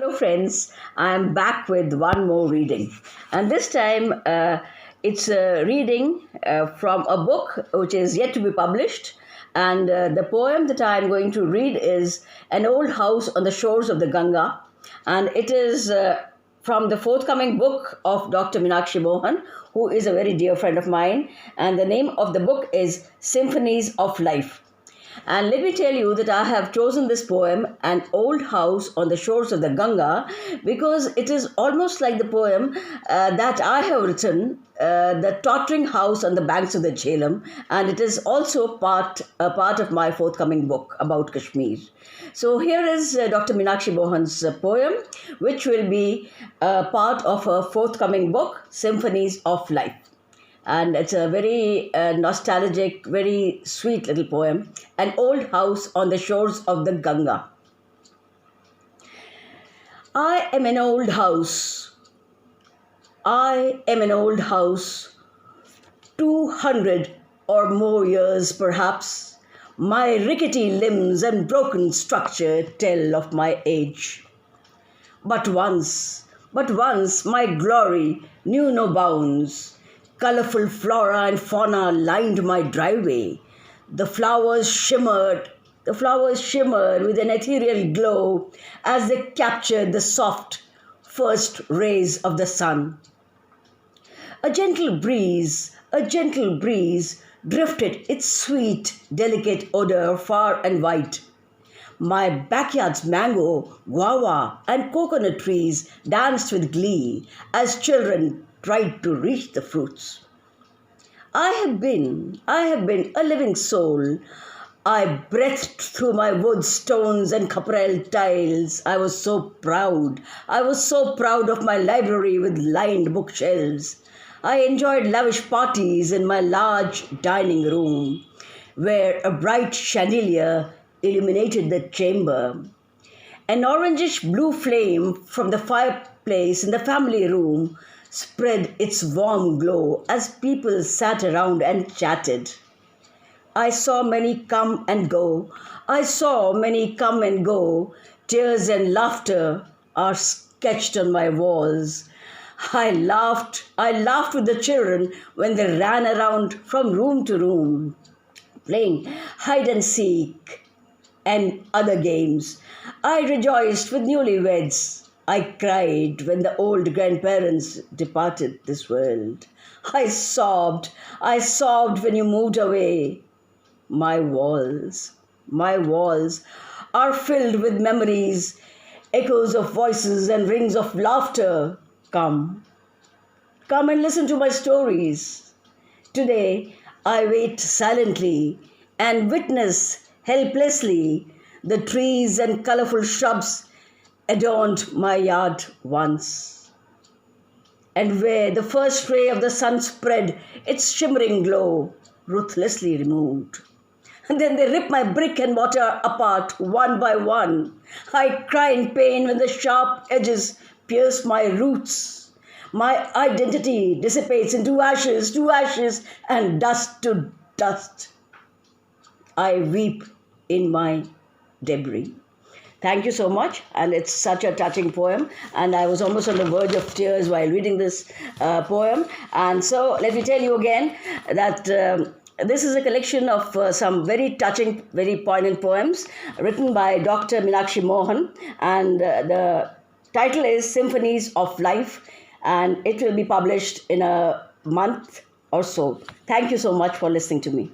Hello, friends. I'm back with one more reading. And this time it's a reading from a book which is yet to be published. And the poem that I'm going to read is An Old House on the Shores of the Ganga. And it is from the forthcoming book of Dr. Meenakshi Mohan, who is a very dear friend of mine. And the name of the book is Symphonies of Life. And let me tell you that I have chosen this poem, An Old House on the Shores of the Ganga, because it is almost like the poem that I have written, The Tottering House on the Banks of the Jhelum, and it is also a part of my forthcoming book about Kashmir. So here is Dr. Meenakshi Mohan's poem, which will be part of her forthcoming book, Symphonies of Life. And it's a very nostalgic, very sweet little poem, An Old House on the Shores of the Ganga. I am an old house. I am an old house, 200 or more years perhaps. My rickety limbs and broken structure tell of my age. But once my glory knew no bounds. Colorful flora and fauna lined my driveway. The flowers shimmered with an ethereal glow as they captured the soft first rays of the sun. A gentle breeze drifted its sweet, delicate odor far and wide. My backyard's mango, guava, and coconut trees danced with glee as children tried to reach the fruits. I have been a living soul. I breathed through my wood stones and caprel tiles. I was so proud of my library with lined bookshelves. I enjoyed lavish parties in my large dining room, where a bright chandelier illuminated the chamber. An orangish blue flame from the fireplace in the family room spread its warm glow as people sat around and chatted. I saw many come and go. Tears and laughter are sketched on my walls. I laughed with the children when they ran around from room to room, playing hide and seek and other games. I rejoiced with newlyweds. I cried when the old grandparents departed this world. I sobbed when you moved away. My walls are filled with memories, echoes of voices and rings of laughter. Come and listen to my stories. Today I wait silently and witness helplessly the trees and colorful shrubs adorned my yard once, and where the first ray of the sun spread its shimmering glow, ruthlessly removed. And then they rip my brick and mortar apart one by one. I cry in pain when the sharp edges pierce my roots. My identity dissipates into ashes and dust to dust. I weep in my debris. Thank you so much, and it's such a touching poem, and I was almost on the verge of tears while reading this poem. And so let me tell you again that this is a collection of some very touching, very poignant poems written by Dr. Meenakshi Mohan, and the title is Symphonies of Life, and it will be published in a month or so. Thank you so much for listening to me.